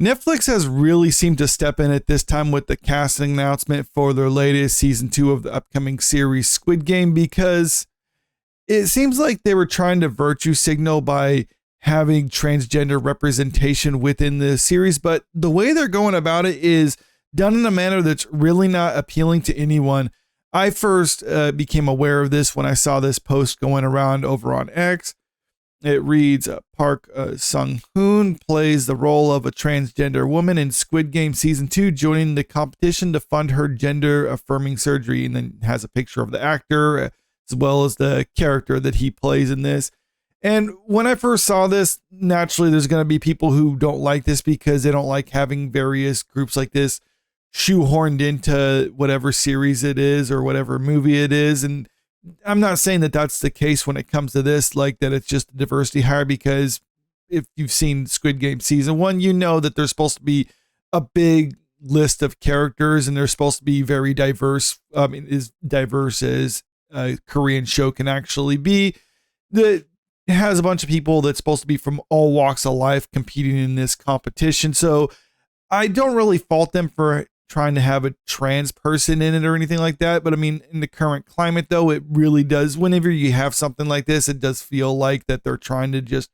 Netflix has really seemed to step in at this time with the casting announcement for their latest season 2 of the upcoming series Squid Game, because it seems like they were trying to virtue signal by having transgender representation within the series, but the way they're going about it is done in a manner that's really not appealing to anyone. I first became aware of this when I saw this post going around over on X. It reads, Park Sung-hoon plays the role of a transgender woman in Squid Game Season 2, joining the competition to fund her gender-affirming surgery, and then has a picture of the actor as well as the character that he plays in this. And when I first saw this, naturally there's going to be people who don't like this because they don't like having various groups like this shoehorned into whatever series it is or whatever movie it is. And I'm not saying that that's the case when it comes to this, like that it's just a diversity hire, because if you've seen Squid Game season 1, you know that there's supposed to be a big list of characters and they're supposed to be very diverse. I mean, as diverse as a Korean show can actually be. That has a bunch of people that's supposed to be from all walks of life competing in this competition. So I don't really fault them for trying to have a trans person in it or anything like that. But I mean, in the current climate, though, it really does. Whenever you have something like this, it does feel like that they're trying to just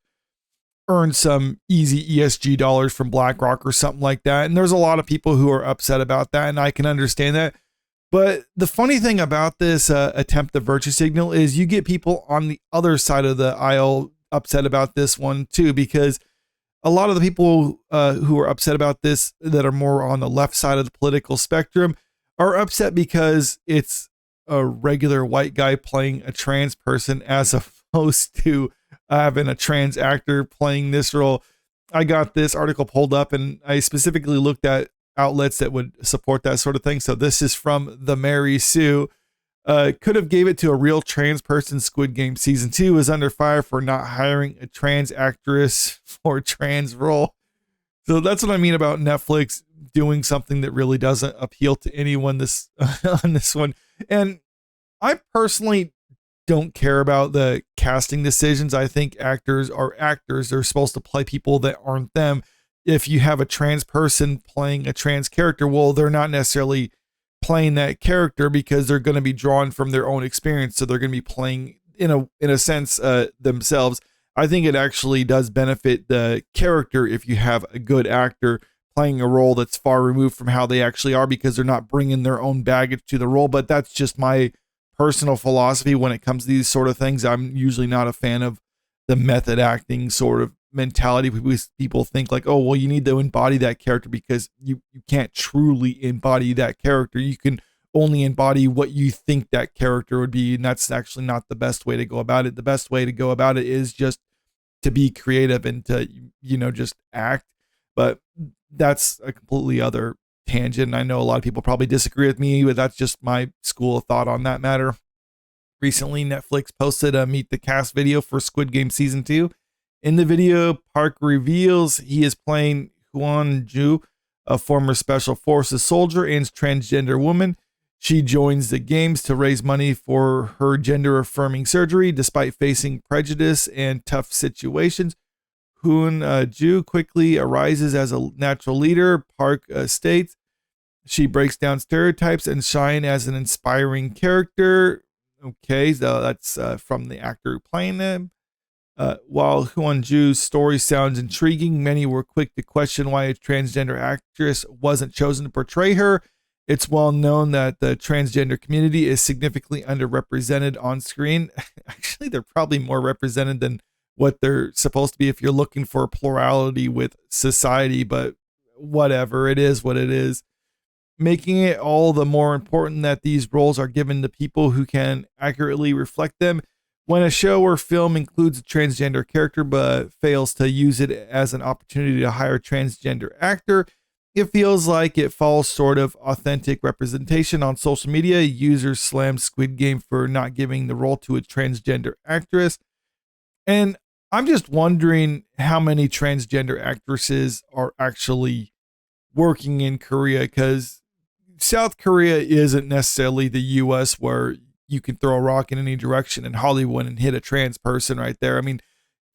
earn some easy ESG dollars from BlackRock or something like that. And there's a lot of people who are upset about that, and I can understand that. But the funny thing about this attempt at virtue signal is you get people on the other side of the aisle upset about this one too, because a lot of the people who are upset about this that are more on the left side of the political spectrum are upset because it's a regular white guy playing a trans person as opposed to having a trans actor playing this role. I got this article pulled up and I specifically looked at outlets that would support that sort of thing. So this is from the Mary Sue. Could have gave it to a real trans person. Squid Game season 2 is under fire for not hiring a trans actress for a trans role. So that's what I mean about Netflix doing something that really doesn't appeal to anyone this on this one. And I personally don't care about the casting decisions. I think actors are actors. They're supposed to play people that aren't them. If you have a trans person playing a trans character, well, they're not necessarily playing that character because they're going to be drawn from their own experience. So they're going to be playing in a sense themselves. I think it actually does benefit the character if you have a good actor playing a role that's far removed from how they actually are, because they're not bringing their own baggage to the role. But that's just my personal philosophy when it comes to these sort of things. I'm usually not a fan of the method acting sort of mentality. People think like, oh, well, you need to embody that character because you can't truly embody that character. You can only embody what you think that character would be. And that's actually not the best way to go about it. The best way to go about it is just to be creative and to, just act. But that's a completely other tangent. I know a lot of people probably disagree with me, but that's just my school of thought on that matter. Recently, Netflix posted a meet the cast video for Squid Game season 2. In the video, Park reveals he is playing Jung-jae, a former special forces soldier and transgender woman. She joins the games to raise money for her gender-affirming surgery, despite facing prejudice and tough situations. Jung-jae quickly arises as a natural leader, Park states. She breaks down stereotypes and shine as an inspiring character. Okay, so that's from the actor playing them. While Jung-jae's story sounds intriguing, many were quick to question why a transgender actress wasn't chosen to portray her. It's well known that the transgender community is significantly underrepresented on screen. Actually, they're probably more represented than what they're supposed to be if you're looking for plurality with society, but whatever, it is what it is. Making it all the more important that these roles are given to people who can accurately reflect them. When a show or film includes a transgender character but fails to use it as an opportunity to hire a transgender actor, it feels like it falls short of authentic representation. On social media, users slammed Squid Game for not giving the role to a transgender actress. And I'm just wondering how many transgender actresses are actually working in Korea, because South Korea isn't necessarily the US where you can throw a rock in any direction in Hollywood and hit a trans person right there. I mean,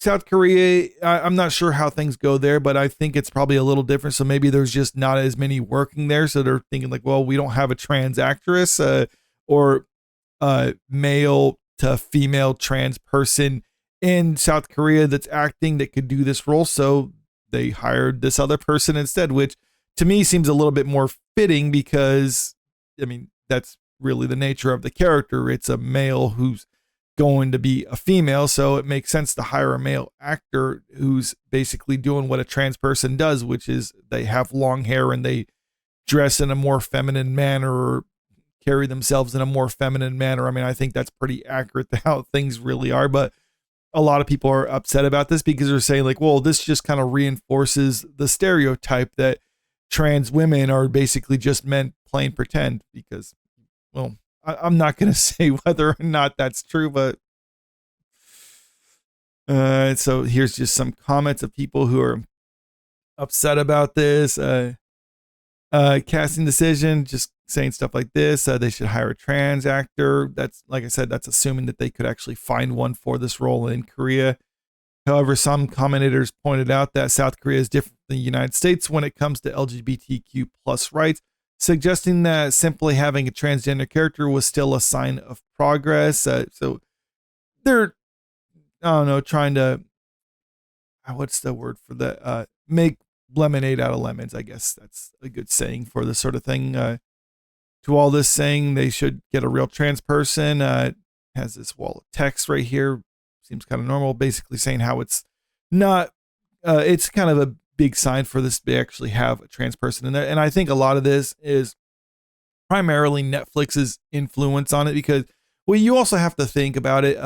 South Korea, I'm not sure how things go there, but I think it's probably a little different. So maybe there's just not as many working there. So they're thinking like, well, we don't have a trans actress or male to female trans person in South Korea that's acting that could do this role. So they hired this other person instead, which to me seems a little bit more fitting because, I mean, that's really the nature of the character. It's a male who's going to be a female, so it makes sense to hire a male actor who's basically doing what a trans person does, which is they have long hair and they dress in a more feminine manner or carry themselves in a more feminine manner. I mean, I think that's pretty accurate to how things really are, but a lot of people are upset about this because they're saying like, well, this just kind of reinforces the stereotype that trans women are basically just men playing pretend because, well, I'm not going to say whether or not that's true, but so here's just some comments of people who are upset about this. Casting decision, just saying stuff like this. They should hire a trans actor. That's, like I said, that's assuming that they could actually find one for this role in Korea. However, some commentators pointed out that South Korea is different than the United States when it comes to LGBTQ plus rights, suggesting that simply having a transgender character was still a sign of progress. So they're, I don't know, trying to, what's the word for that? Make lemonade out of lemons. I guess that's a good saying for this sort of thing. To all this saying they should get a real trans person. Has this wall of text right here. Seems kind of normal, basically saying how it's not, it's kind of a big sign for this to actually have a trans person in there. And I think a lot of this is primarily Netflix's influence on it because, well, you also have to think about it.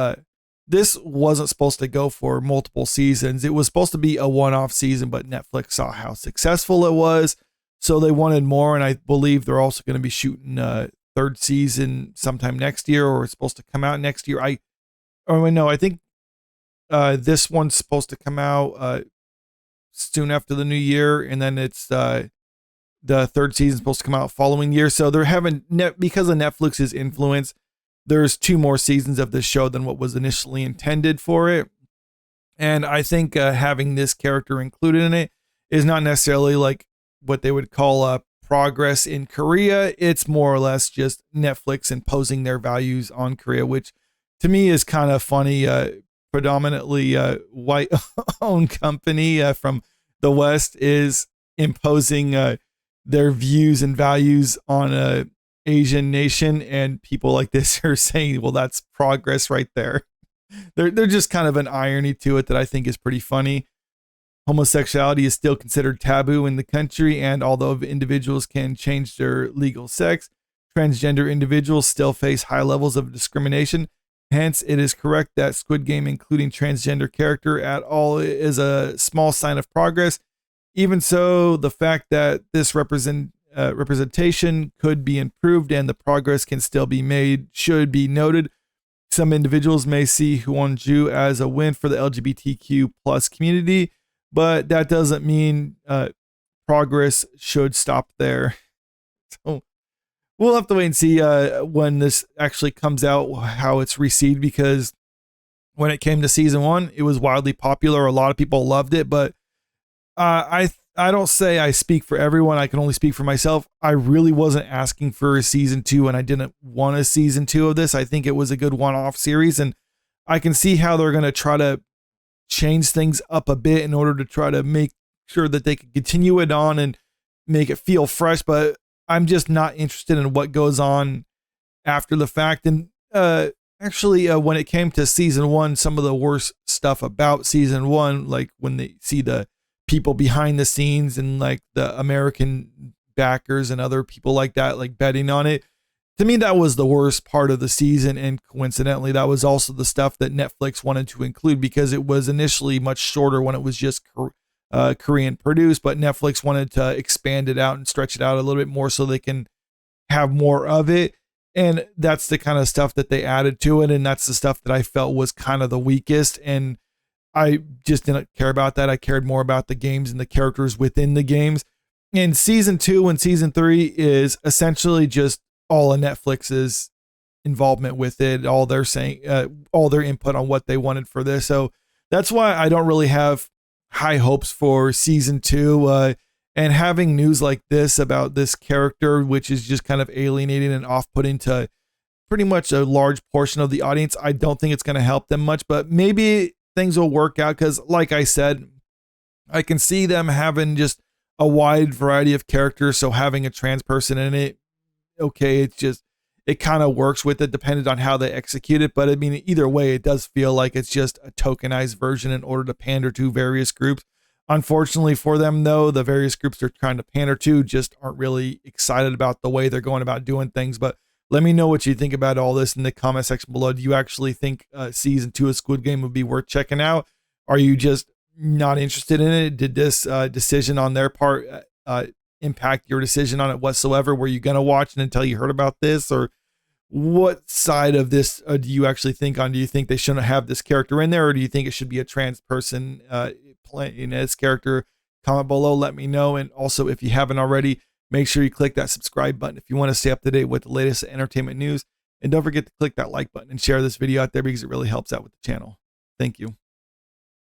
This wasn't supposed to go for multiple seasons. It was supposed to be a one-off season, but Netflix saw how successful it was. So they wanted more. And I believe they're also going to be shooting a third season sometime next year, or it's supposed to come out next year. I think this one's supposed to come out soon after the new year, and then it's the third season supposed to come out following year. So they're having because of Netflix's influence, there's 2 more seasons of this show than what was initially intended for it. And I think having this character included in it is not necessarily like what they would call progress in Korea. It's more or less just Netflix imposing their values on Korea, which to me is kind of funny. Predominantly white owned company from the West is imposing their views and values on a Asian nation, and people like this are saying, well, that's progress right there. They're just kind of an irony to it that I think is pretty funny. Homosexuality is still considered taboo in the country, and although individuals can change their legal sex, transgender individuals still face high levels of discrimination. Hence, it is correct that Squid Game, including transgender character at all, is a small sign of progress. Even so, the fact that this representation could be improved and the progress can still be made should be noted. Some individuals may see Jung-jae as a win for the LGBTQ plus community, but that doesn't mean progress should stop there. So we'll have to wait and see when this actually comes out, how it's received, because when it came to season 1, it was wildly popular. A lot of people loved it, but I don't say I speak for everyone. I can only speak for myself. I really wasn't asking for a season 2, and I didn't want a season 2 of this. I think it was a good one-off series, and I can see how they're going to try to change things up a bit in order to try to make sure that they can continue it on and make it feel fresh. But I'm just not interested in what goes on after the fact. And actually, when it came to season 1, some of the worst stuff about season 1, like when they see the people behind the scenes and like the American backers and other people like that, like betting on it. To me, that was the worst part of the season. And coincidentally, that was also the stuff that Netflix wanted to include because it was initially much shorter when it was just Korean produced, but Netflix wanted to expand it out and stretch it out a little bit more so they can have more of it. And that's the kind of stuff that they added to it. And that's the stuff that I felt was kind of the weakest. And I just didn't care about that. I cared more about the games and the characters within the games. And season 2 and season 3 is essentially just all of Netflix's involvement with it, all they're saying, all their input on what they wanted for this. So That's why I don't really have high hopes for season 2. And having news like this about this character, which is just kind of alienating and off-putting to pretty much a large portion of the audience, I don't think it's going to help them much, but maybe things will work out because, like I said, I can see them having just a wide variety of characters. So having a trans person in it, okay, it kind of works with it, depending on how they execute it. But I mean, either way, it does feel like it's just a tokenized version in order to pander to various groups. Unfortunately for them, though, the various groups they're trying to pander to just aren't really excited about the way they're going about doing things. But let me know what you think about all this in the comment section below. Do you actually think season 2 of Squid Game would be worth checking out? Are you just not interested in it? Did this decision on their part impact your decision on it whatsoever? Were you going to watch it until you heard about this? Or what side of this do you actually think on? Do you think they shouldn't have this character in there? Or do you think it should be a trans person playing this character? Comment below, let me know. And also, if you haven't already, make sure you click that subscribe button if you want to stay up to date with the latest entertainment news. And don't forget to click that like button and share this video out there because it really helps out with the channel. Thank you.